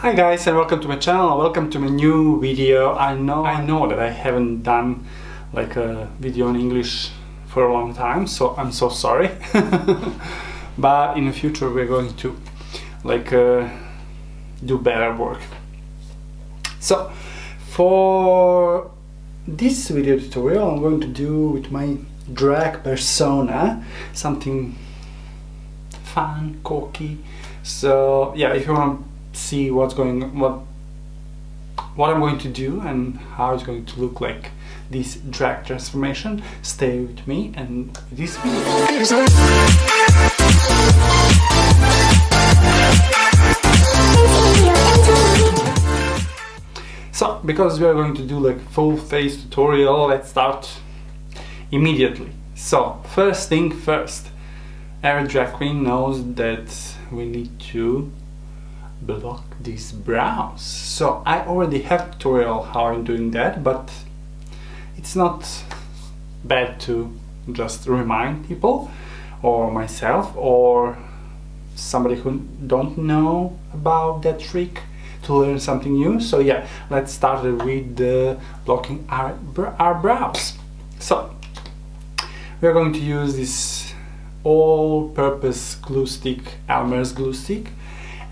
Hi guys, and welcome to my channel, welcome to my new video. I know that I haven't done like a video in English for a long time, so I'm so sorry. But in the future we're going to like do better work. So for this video tutorial I'm going to do with my drag persona something fun, quirky. So yeah, if you want to see what I'm going to do and how it's going to look like this drag transformation, stay with me and this video. So because we are going to do like full face tutorial, let's start immediately. So first thing first, every drag queen knows that we need to block these brows. So I already have a tutorial how I'm doing that, but it's not bad to just remind people or myself or somebody who don't know about that trick to learn something new. So yeah, let's start with blocking our brows. So we're going to use this all-purpose glue stick, Elmer's glue stick.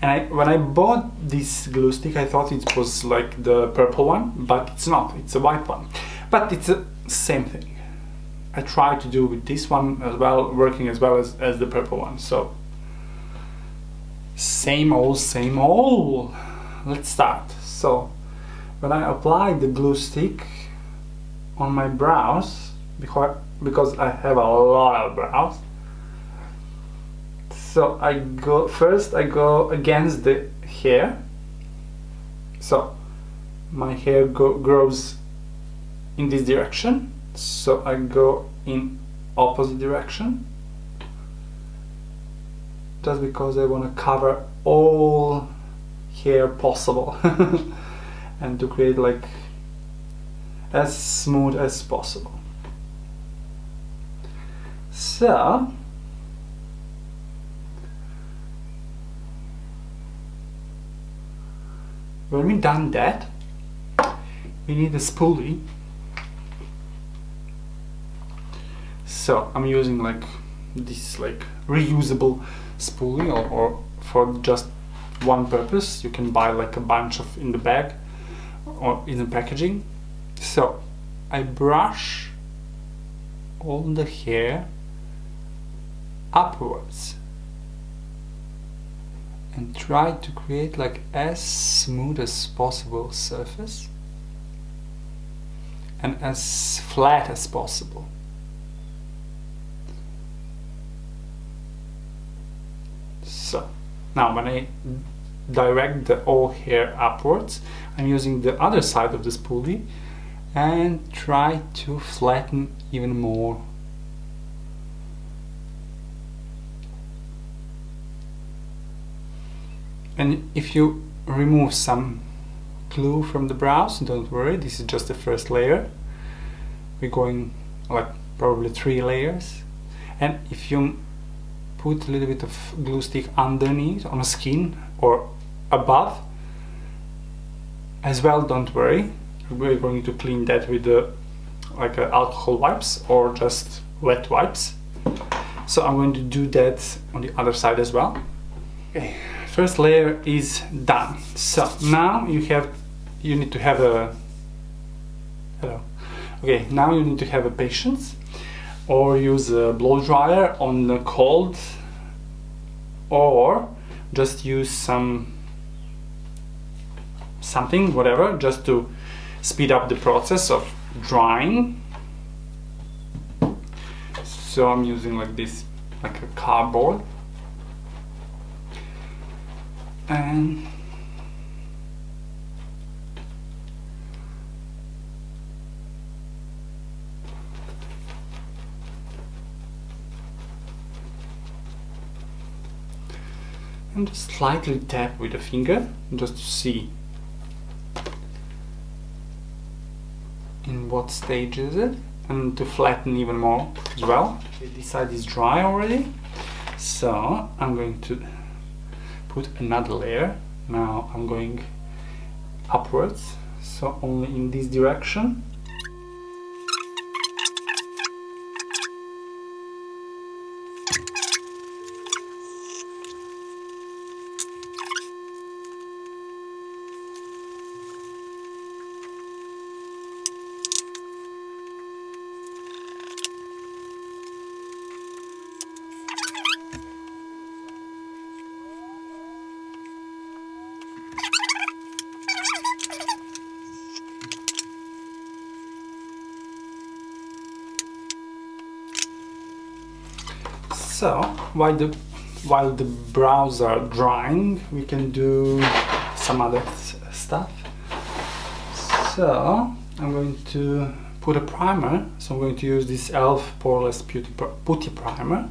And when I bought this glue stick, I thought it was like the purple one, but it's not, it's a white one. But it's the same thing. I tried to do with this one as well, working as well as the purple one. So same old, same old. Let's start. So when I apply the glue stick on my brows, because I have a lot of brows, so I go against the hair. So my hair grows in this direction, so I go in opposite direction, just because I want to cover all hair possible and to create like as smooth as possible. So when we've done that, we need a spoolie. So I'm using like this like reusable spoolie or for just one purpose. You can buy like a bunch of in the bag or in the packaging. So I brush all the hair upwards and try to create like as smooth as possible surface and as flat as possible. So now when I direct the all hair upwards, I'm using the other side of the spoolie and try to flatten even more. And if you remove some glue from the brows, don't worry, this is just the first layer. We're going like probably 3 layers. And if you put a little bit of glue stick underneath on the skin or above as well, don't worry, we're going to clean that with the like alcohol wipes or just wet wipes. So I'm going to do that on the other side as well. Okay, first layer is done. So now you need to have a now you need to have a patience, or use a blow dryer on the cold, or just use something, whatever, just to speed up the process of drying. So I'm using like this, like a cardboard, and just slightly tap with a finger just to see in what stage is it, and to flatten even more as well. Okay, this side is dry already, so I'm going to put another layer Now I'm going upwards, so only in this direction. So while the brows are drying, we can do some other stuff. So I'm going to put a primer. So I'm going to use this e.l.f. Poreless Putty Primer.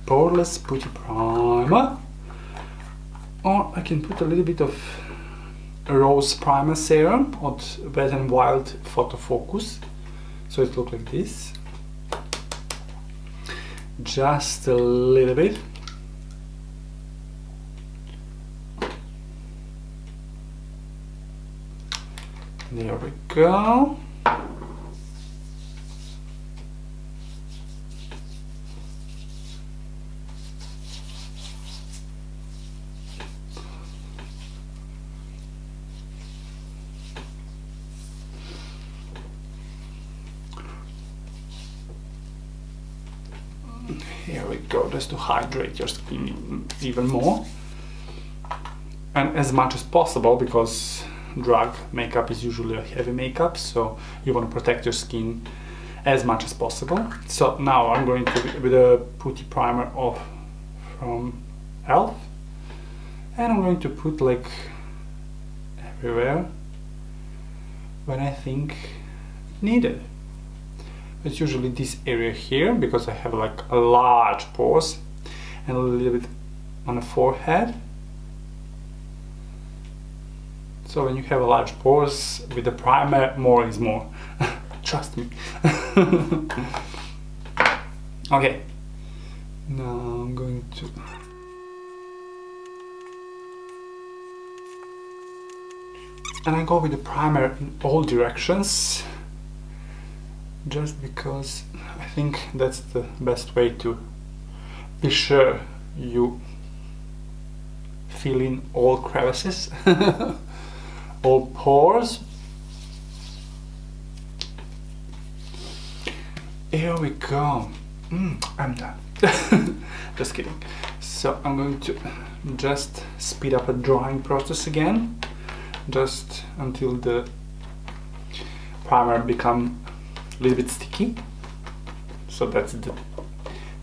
Poreless Putty Primer. Or I can put a little bit of Rose Primer Serum or Wet n Wild Photo Focus. So it looks like this. Just a little bit. There we go. Here we go, just to hydrate your skin even more. And as much as possible, because drug makeup is usually a heavy makeup, so you want to protect your skin as much as possible. So now I'm going to with a putty primer from e.l.f. and I'm going to put like everywhere when I think needed. It's usually this area here because I have like a large pores, and a little bit on the forehead. So when you have a large pores with the primer, more is more. Trust me. Okay. Now I'm going to and I go with the primer in all directions, just because I think that's the best way to be sure you fill in all crevices, all pores. Here we go. I'm done. Just kidding. So I'm going to just speed up the drying process again, just until the primer becomes a little bit sticky. So that's the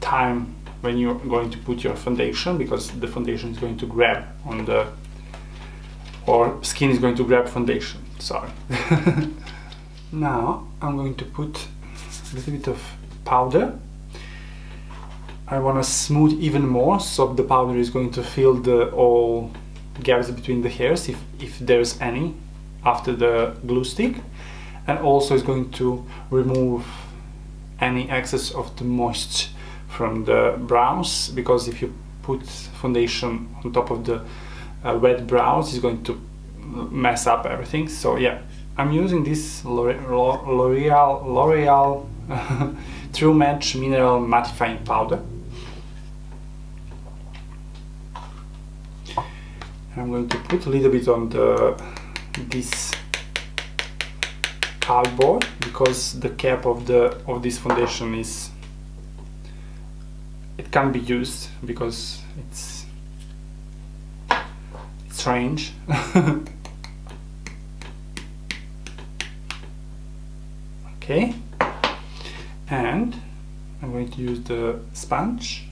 time when you're going to put your foundation, because the foundation is going to grab on the, or skin is going to grab foundation, sorry. Now I'm going to put a little bit of powder. I want to smooth even more, so the powder is going to fill the all gaps between the hairs, if there's any, after the glue stick, and also is going to remove any excess of the moisture from the brows, because if you put foundation on top of the wet brows, it's going to mess up everything. So yeah, I'm using this L'Oreal True Match Mineral Mattifying Powder. I'm going to put a little bit on this cardboard, because the cap of this foundation can be used, because it's strange. Okay, and I'm going to use the sponge.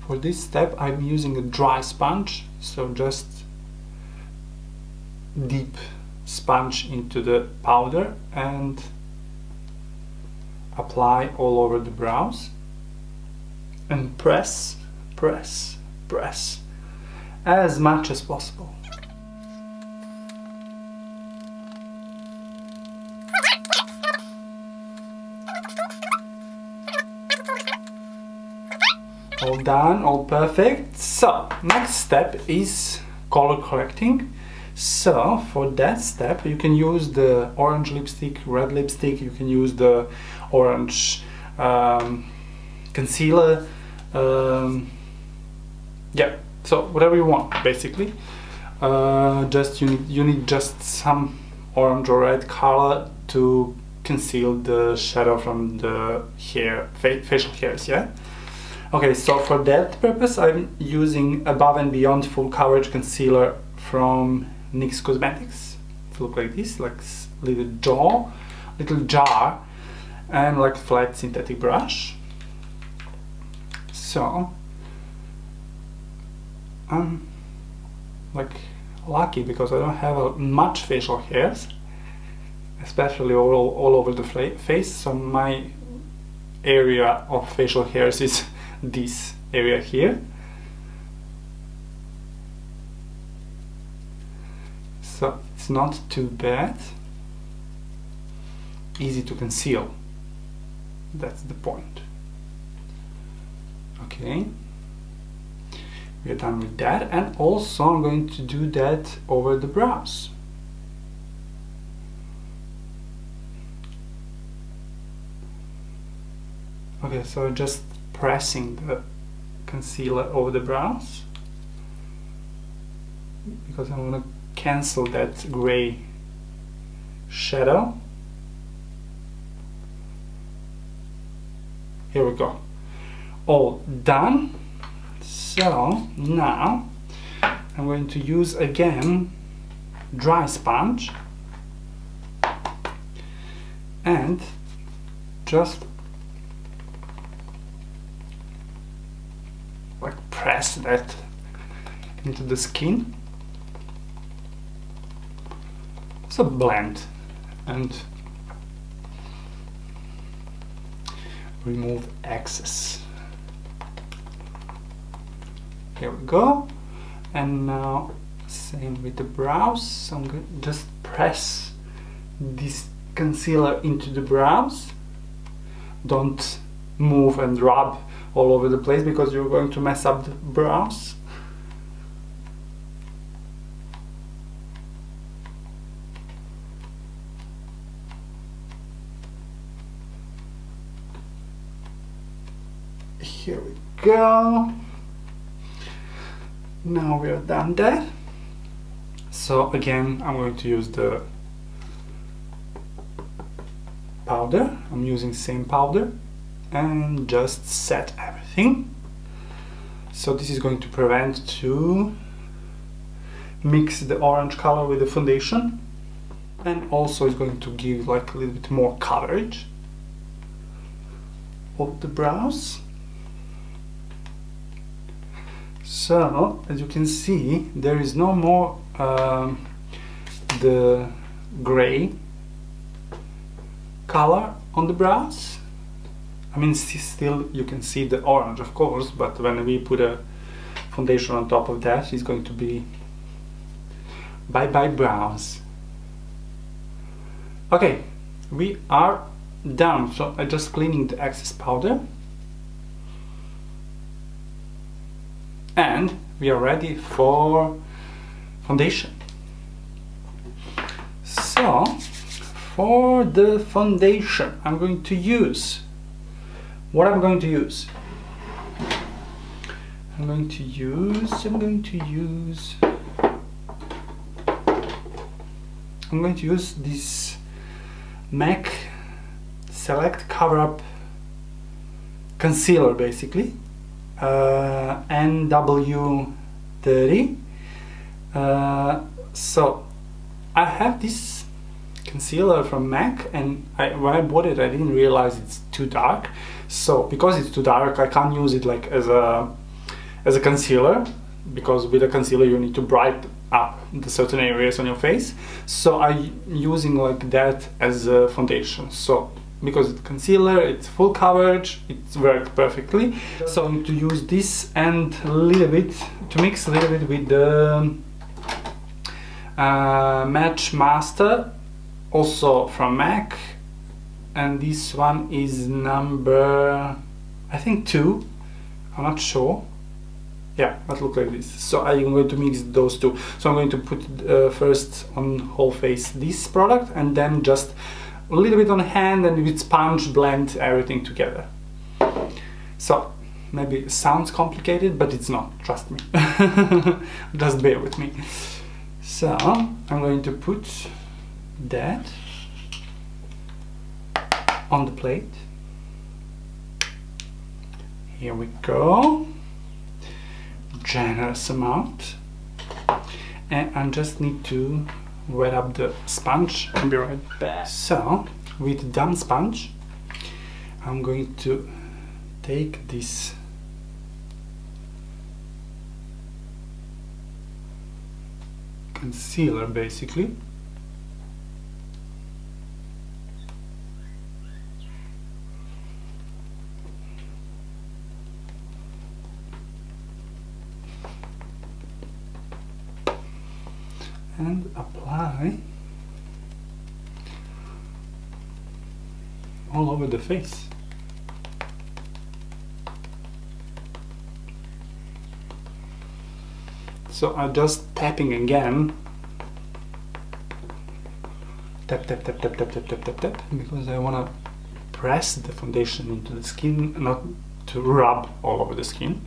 For this step I'm using a dry sponge, so just deep sponge into the powder and apply all over the brows, and press, press, press as much as possible. All done, all perfect. So next step is color correcting. So for that step you can use the orange lipstick, red lipstick, you can use the orange concealer, yeah, so whatever you want basically. Just you need just some orange or red color to conceal the shadow from the hair, facial hairs, yeah? Okay, so for that purpose I'm using Above and Beyond Full Coverage Concealer from NYX Cosmetics. It looks like this, like little jar, and like flat synthetic brush. So I'm like lucky because I don't have much facial hairs, especially all over the face, so my area of facial hairs is this area here. So it's not too bad, easy to conceal, that's the point. Okay, we're done with that, and also I'm going to do that over the brows. Okay, so just pressing the concealer over the brows because I want to cancel that gray shadow. Here we go, all done. So now I'm going to use again dry sponge and just like press that into the skin. So blend and remove excess. Here we go. And now same with the brows. So I'm going to just press this concealer into the brows. Don't move and rub all over the place because you're going to mess up the brows. Here we go. Now we are done there. So again, I'm going to use the powder. I'm using same powder and just set everything. So this is going to prevent to mix the orange color with the foundation, and also it's going to give like a little bit more coverage of the brows. So as you can see, there is no more the gray color on the brows. I mean, still you can see the orange, of course, but when we put a foundation on top of that, it's going to be bye bye brows. Okay, we are done. So I'm just cleaning the excess powder, and we are ready for foundation. So for the foundation, I'm going to use I'm going to use this MAC Select Cover Up Concealer, basically, NW30. So I have this concealer from MAC, and when I bought it I didn't realize it's too dark. So because it's too dark, I can't use it like as a concealer, because with a concealer you need to brighten up the certain areas on your face. So I'm using like that as a foundation. So because it's concealer, it's full coverage, it works perfectly. So I'm going to use this and a little bit to mix a little bit with the Match Master, also from MAC, and this one is number, I think, 2. I'm not sure. Yeah, that looks like this. So I'm going to mix those two. So I'm going to put first on whole face this product, and then just a little bit on hand, and with sponge blend everything together. So maybe it sounds complicated, but it's not, trust me. Just bear with me. So I'm going to put that on the plate. Here we go. Generous amount. And I just need to wet up the sponge and be right back. So with done sponge, I'm going to take this concealer basically, and apply all over the face. So I'm just tapping again. Tap, tap, tap, tap, tap, tap, tap, tap, tap, because I want to press the foundation into the skin, not to rub all over the skin.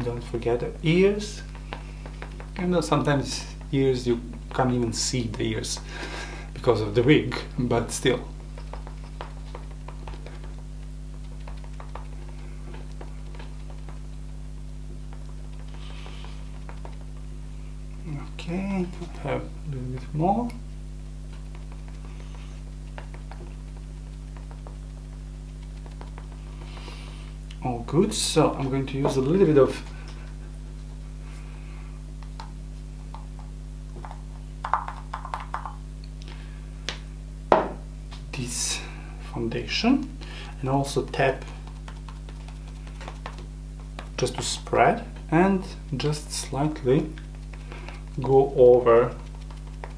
Don't forget the ears. I know sometimes ears you can't even see the ears because of the wig, but still. Okay, I have a little bit more. All good, so I'm going to use a little bit of this foundation and also tap just to spread and just slightly go over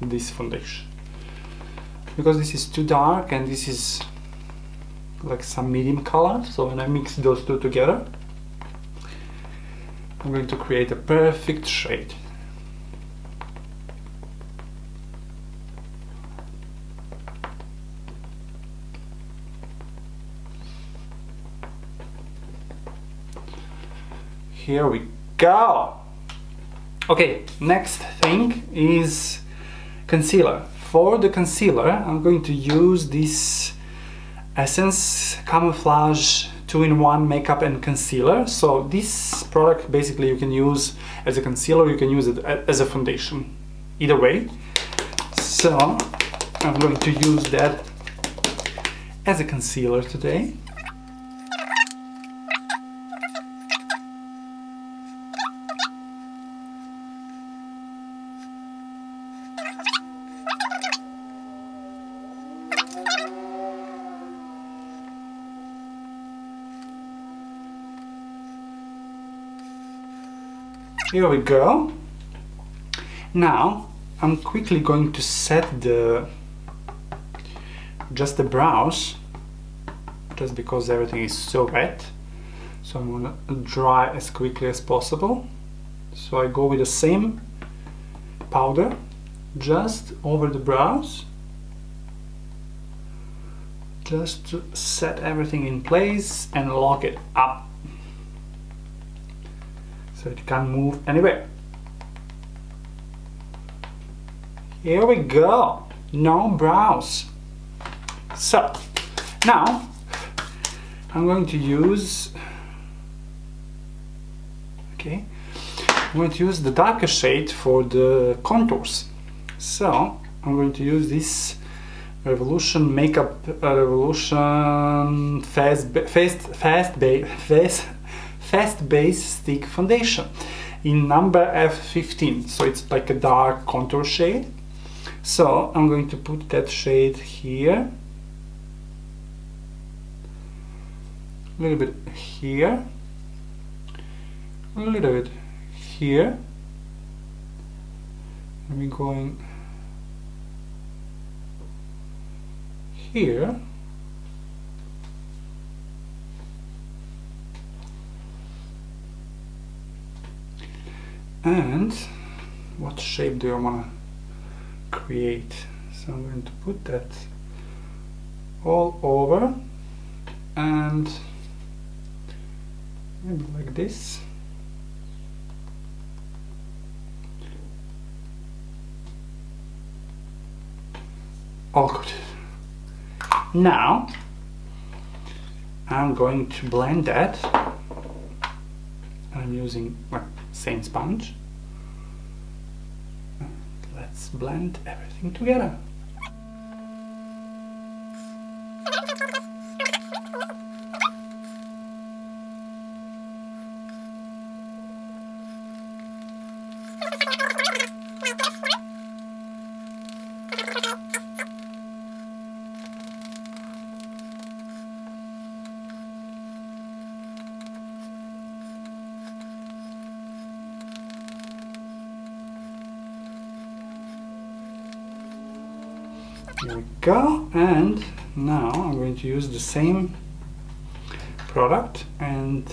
this foundation, because this is too dark and this is like some medium color. So when I mix those two together, I'm going to create a perfect shade. Here we go. Okay, next thing is concealer. For the concealer, I'm going to use this Essence Camouflage 2-in-1 makeup and concealer. So this product basically you can use as a concealer, you can use it as a foundation, either way. So I'm going to use that as a concealer today. Here we go. Now I'm quickly going to set just the brows, just because everything is so wet. So I'm gonna dry as quickly as possible. So I go with the same powder just over the brows, just to set everything in place and lock it up, so it can't move anywhere. Here we go. No brows. So now I'm going to use, okay, I'm going to use the darker shade for the contours. So I'm going to use this Revolution Makeup Revolution Fast Base Stick Foundation in number F15. So it's like a dark contour shade. So I'm going to put that shade here, a little bit here, a little bit here, and we're going here, and what shape do I want to create? So I'm going to put that all over, and maybe like this. All good. Now I'm going to blend that. I'm using same sponge. Let's blend everything together. There we go, and now I'm going to use the same product and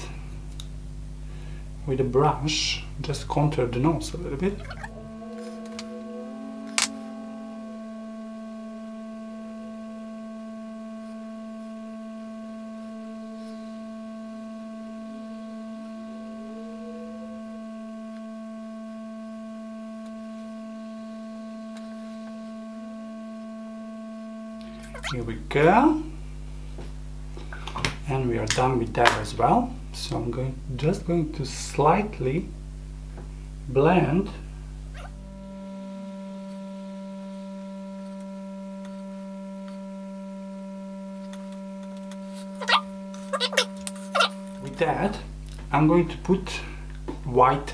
with a brush just contour the nose a little bit. Here we go, and we are done with that as well. So I'm just going to slightly blend with that. I'm going to put white.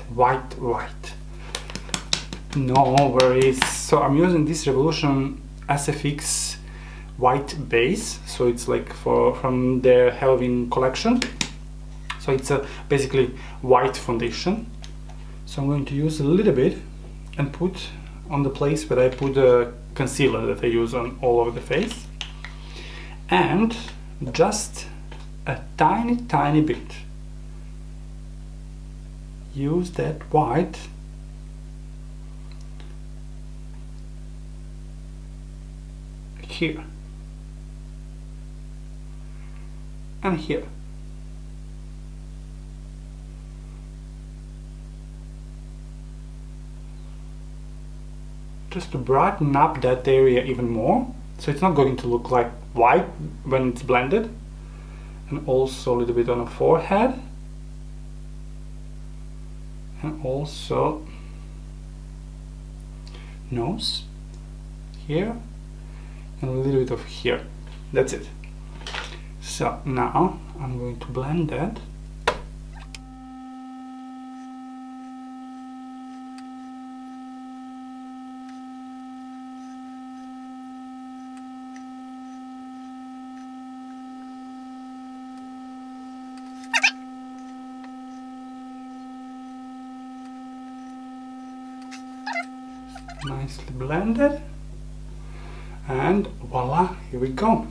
No worries. So I'm using this Revolution SFX white base, so it's like from their Halloween collection. So it's a basically white foundation. So I'm going to use a little bit and put on the place where I put the concealer that I use on all over the face, and just a tiny bit use that white here and here. Just to brighten up that area even more, so it's not going to look like white when it's blended. And also a little bit on the forehead, and also nose here, and a little bit of here. That's it. So now I'm going to blend that. Nicely blended, and voila, here we go.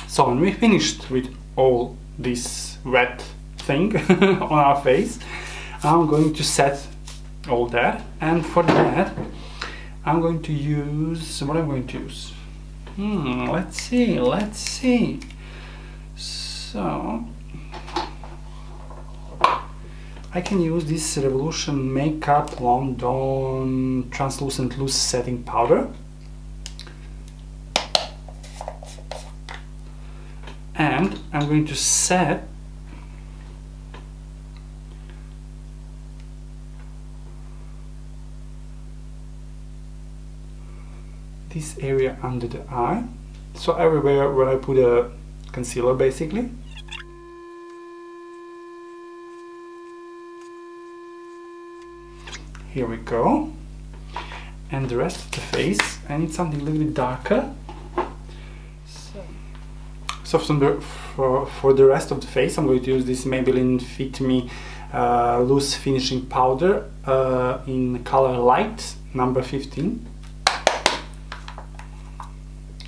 So when we finished with all this wet thing on our face, I'm going to set all that, and for that I'm going to use what I'm going to use. Let's see. So I can use this Revolution Makeup London Translucent Loose Setting Powder. And I'm going to set this area under the eye. So everywhere where I put a concealer, basically. Here we go. And the rest of the face, I need something a little bit darker. So for the rest of the face, I'm going to use this Maybelline Fit Me loose finishing powder in color light, number 15.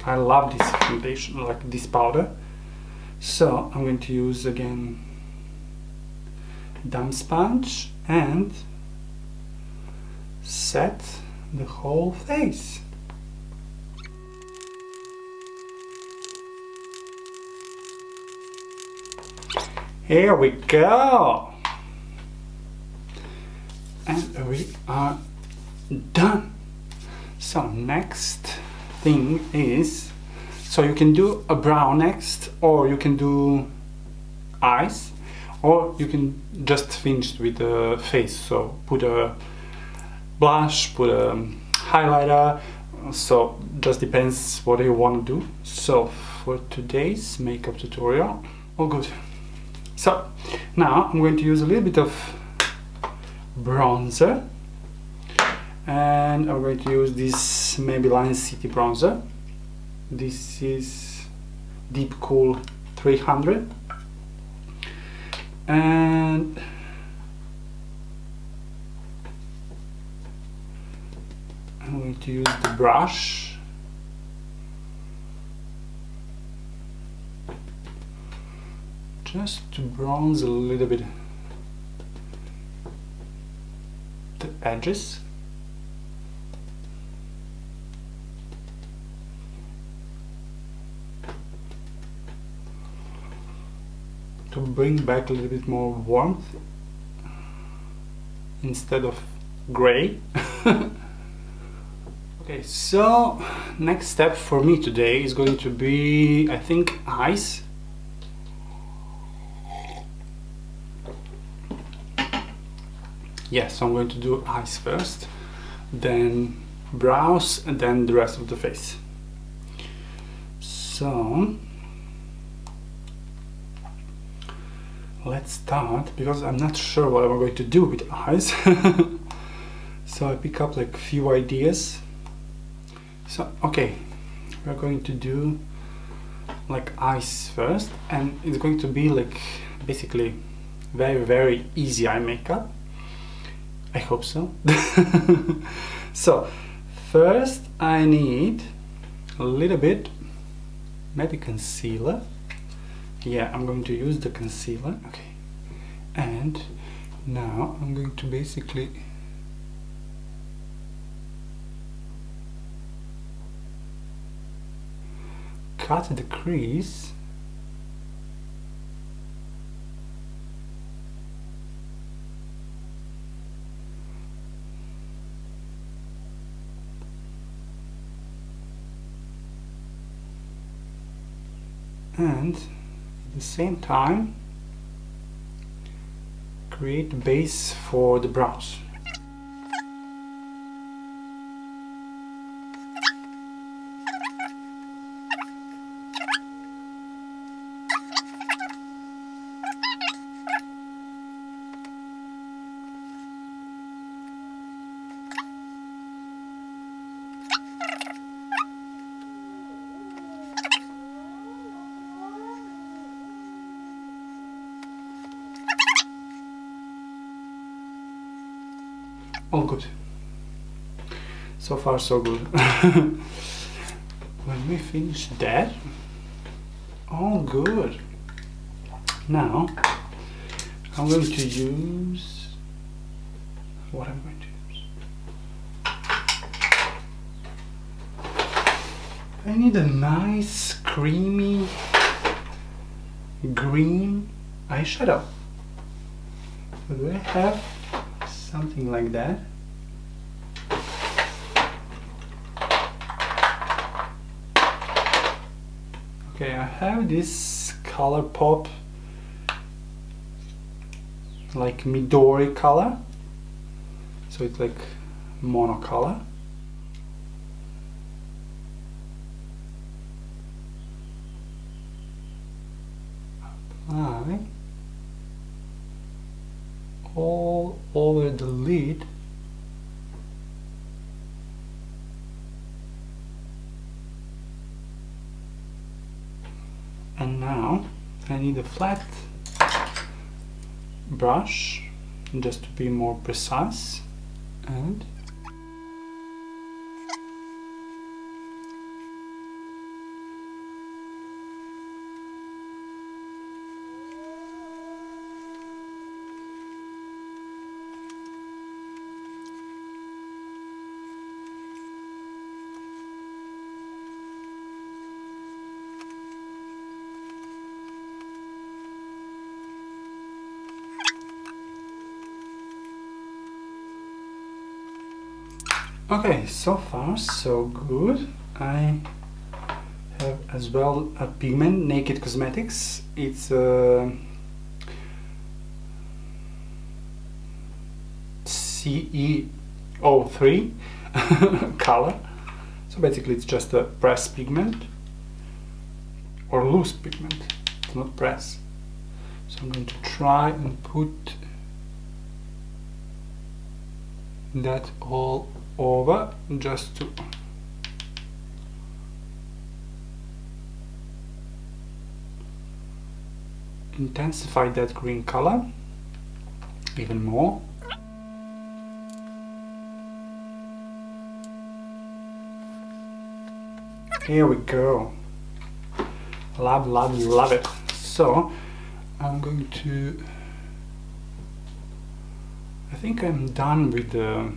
I love this foundation, like this powder. So I'm going to use again damp sponge and set the whole face. Here we go! And we are done. So next thing is, so you can do a brow next, or you can do eyes, or you can just finish with the face. So put a blush, put a highlighter, so just depends what you want to do. So for today's makeup tutorial, all good. So now I'm going to use a little bit of bronzer, and I'm going to use this Maybelline City bronzer. This is Deep Cool 300, and I'm going to use the brush just to bronze a little bit the edges. To bring back a little bit more warmth instead of gray. Okay, so next step for me today is going to be, I think, eyes. Yes, so I'm going to do eyes first, then brows, and then the rest of the face. So let's start, because I'm not sure what I'm going to do with eyes. So I pick up like a few ideas. So okay, we're going to do like eyes first, and it's going to be like basically very easy eye makeup. I hope so. So first I need a little bit, maybe concealer. Yeah, I'm going to use the concealer. Okay, and now I'm going to basically cut the crease . And at the same time create a base for the brows. All good. So far so good. When we finish that, all good. Now I'm going to use what I'm going to use. I need a nice creamy green eyeshadow. So do I have something like that? Okay, I have this ColourPop like Midori color, so it's like monocolor. Apply all over the lid. And now I need a flat brush just to be more precise. And okay, so far so good. I have as well a pigment, Naked Cosmetics. It's CE03 color. So basically it's just a press pigment or loose pigment, it's not press. So I'm going to try and put that all over, just to intensify that green color even more. Here we go. Love, love, love it. So I'm going to, I think I'm done with the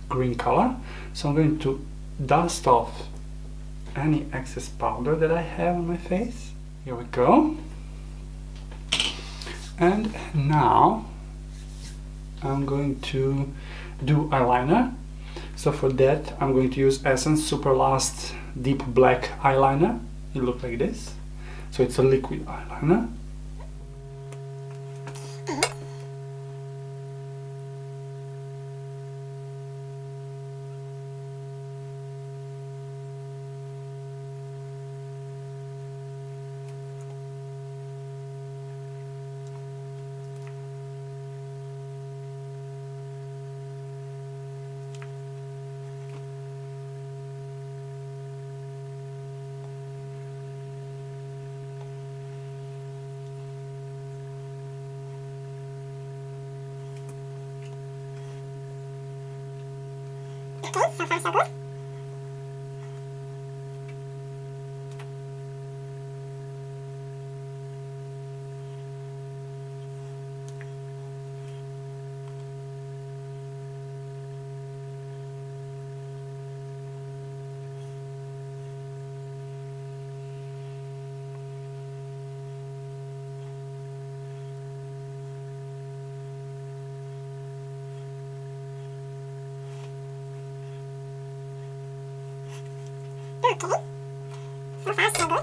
green color, so I'm going to dust off any excess powder that I have on my face. Here we go. And now I'm going to do eyeliner. So for that I'm going to use Essence Super Last Deep Black Eyeliner. It looks like this. So it's a liquid eyeliner. Okay, so far so good. Okay, so far so good.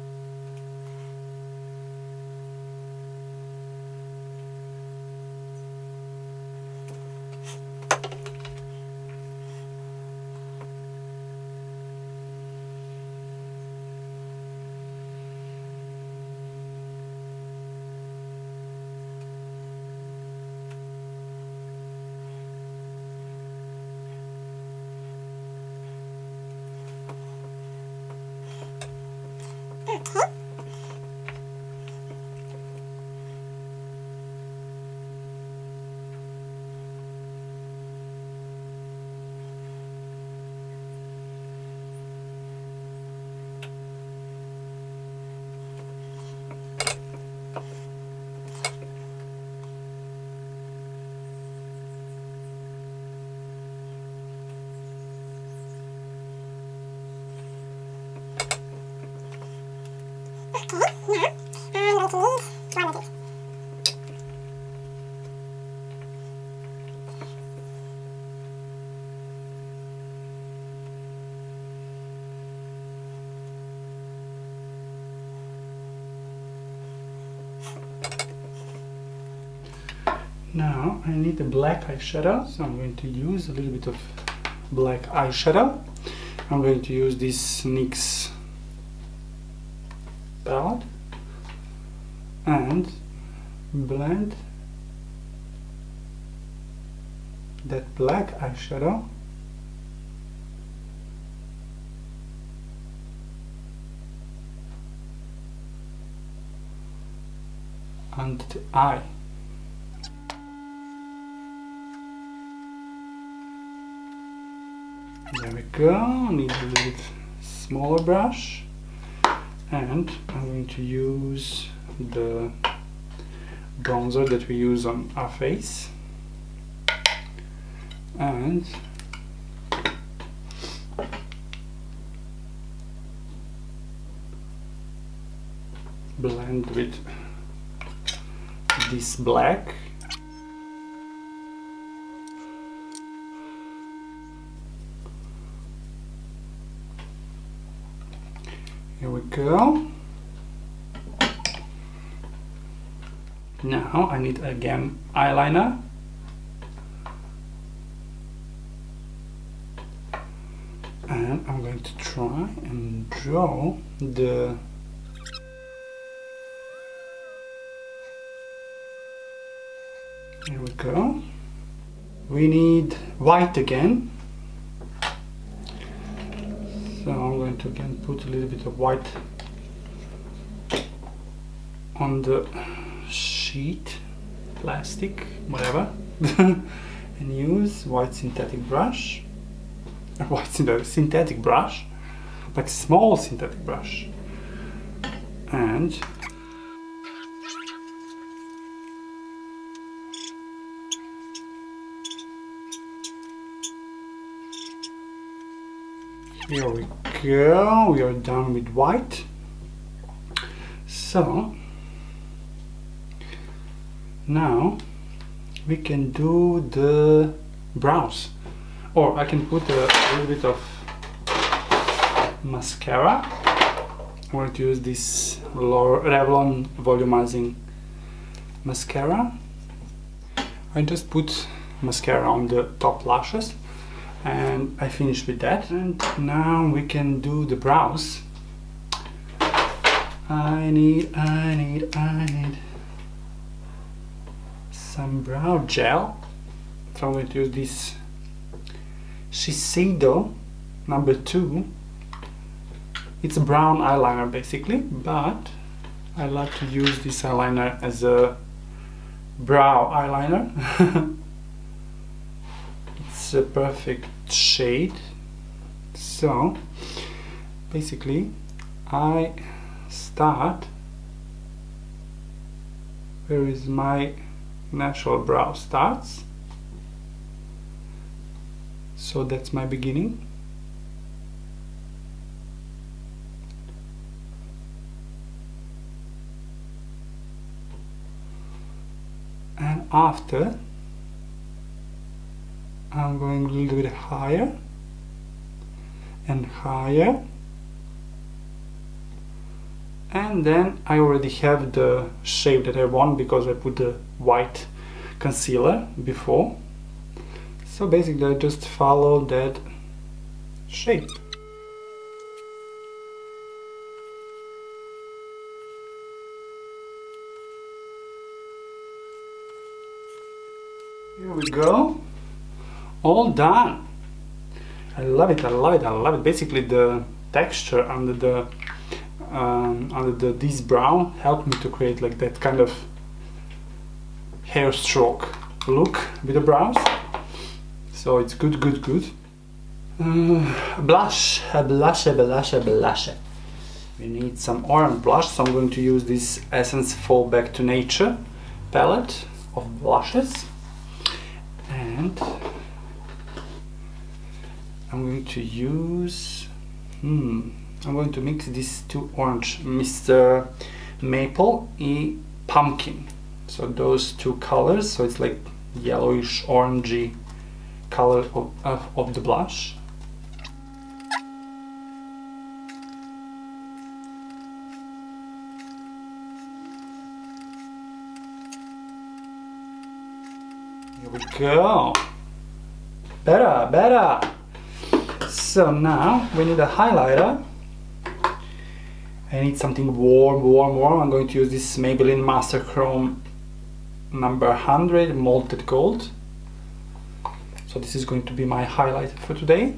Now, okay. Okay, now I'm going to use one of these. Now I need a black eyeshadow, so I'm going to use a little bit of black eyeshadow. I'm going to use this NYX palette and blend that black eyeshadow under the eye. There we go. I need a little bit smaller brush, and I'm going to use the bronzer that we use on our face, and blend with this black. Here we go. Now I need again eyeliner. And I'm going to try and draw the Here we go. We need white again. So I'm going to again put a little bit of white on the sheet, plastic, whatever, and use white synthetic brush. White synthetic brush, like small synthetic brush, and here we go. We are done with white. So now we can do the brows, or I can put a little bit of mascara. I'm going to use this Revlon volumizing mascara. I just put mascara on the top lashes and I finished with that, and now we can do the brows. I need some brow gel, so I'm going to use this Shiseido number 2. It's a brown eyeliner basically, but I like to use this eyeliner as a brow eyeliner. It's a perfect shade. So basically I start where is my natural brow starts. So that's my beginning. And after I'm going a little bit higher and higher, and then I already have the shape that I want because I put the white concealer before. So basically I just follow that shape. Here we go. All done. I love it, I love it, I love it. Basically the texture under this brown helped me to create like that kind of hair stroke look with the brows. So it's good, good, good. Blush. We need some orange blush, so I'm going to use this Essence Fall Back to Nature palette of blushes. And I'm going to use, I'm going to mix these two orange, Mr. Maple and Pumpkin. So those two colors, so it's like yellowish orangey color of the blush. go. Better, better. So now we need a highlighter. I need something warm, warm, warm. I'm going to use this Maybelline Master Chrome number 100 Molted Gold. So this is going to be my highlighter for today.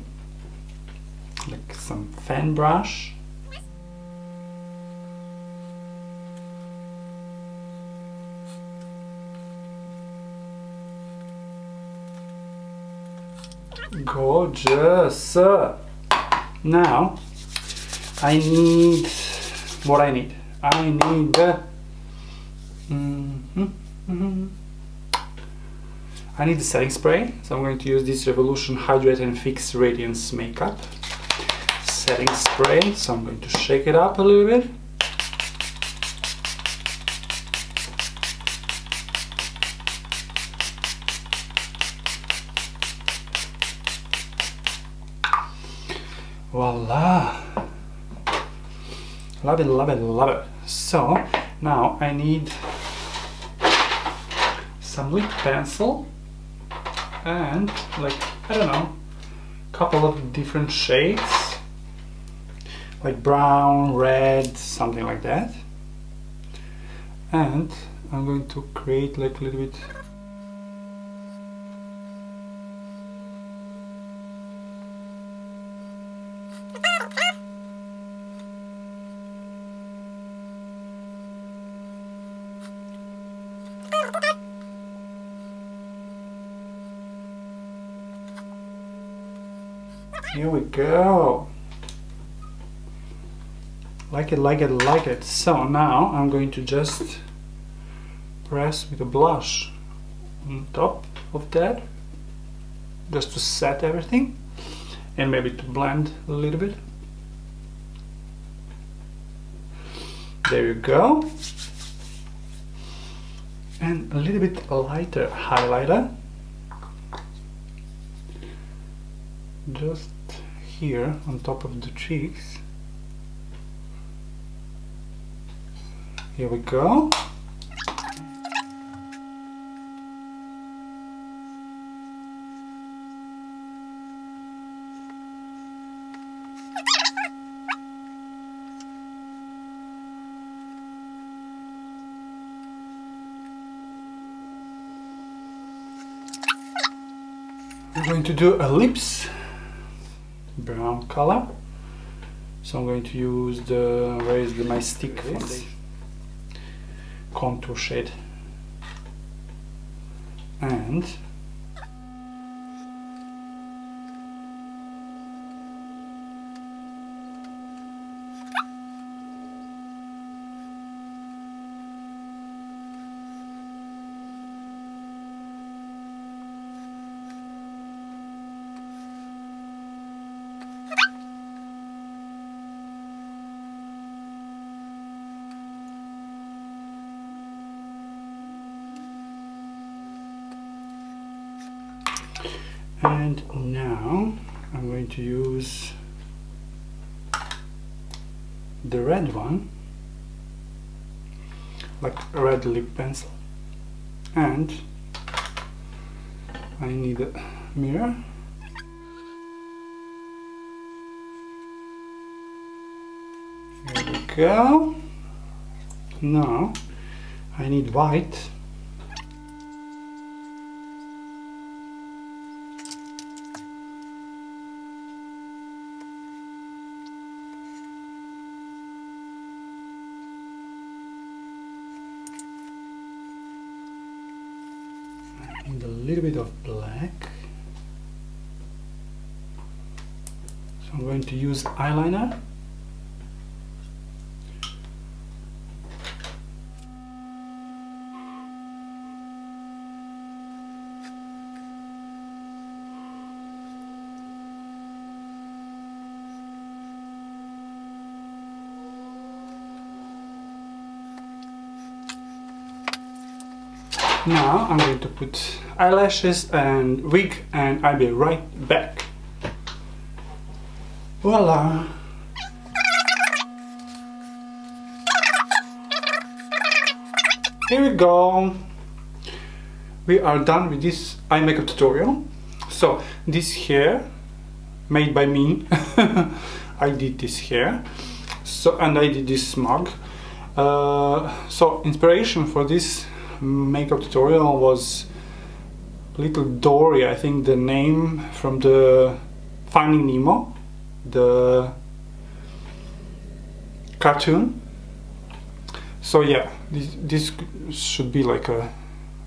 Like some fan brush. Gorgeous. Now I need what I need. I need I need the setting spray, so I'm going to use this Revolution Hydrate and Fix Radiance Makeup setting spray. So I'm going to shake it up a little bit. Voila! Love it, love it, love it. So now I need some lip pencil and, like, I don't know, a couple of different shades, like brown, red, something like that. And I'm going to create like a little bit Here we go. Like it, like it, like it. So now I'm going to just press with a blush on top of that, just to set everything and maybe to blend a little bit. There you go. And a little bit lighter highlighter. Just here on top of the cheeks. Here we go. I'm going to do a lips brown color, so I'm going to use the, where is my stick foundation, contour shade, and now I'm going to use the red one, like a red lip pencil, and I need a mirror. Here we go. Now I need white. And a little bit of black. So I'm going to use eyeliner. Now I'm going to put eyelashes and wig, and I'll be right back. Voila! Here we go. we are done with this eye makeup tutorial. So this hair made by me. I did this hair, so, and I did this mug. So inspiration for this makeup tutorial was Little Dory, I think the name from the Finding Nemo, the cartoon. So yeah, this should be like a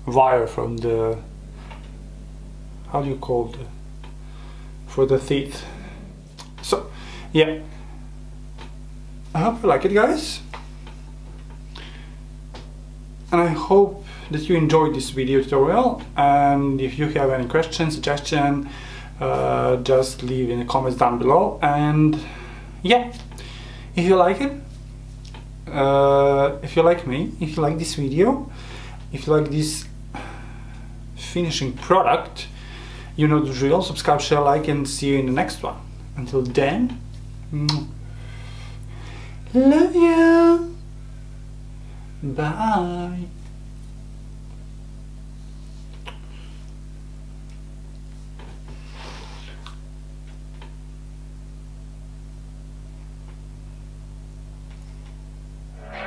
wire from the, how do you call it, for the teeth. So yeah, I hope you like it, guys, and I hope that you enjoyed this video tutorial. And if you have any questions, suggestion, just leave in the comments down below. And yeah, if you like it, if you like me, if you like this video, if you like this finishing product, you know the drill. Subscribe, share, like, and see you in the next one. Until then, love you, bye.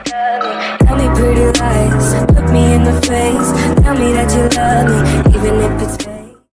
Tell me pretty lies, look me in the face, tell me that you love me, even if it's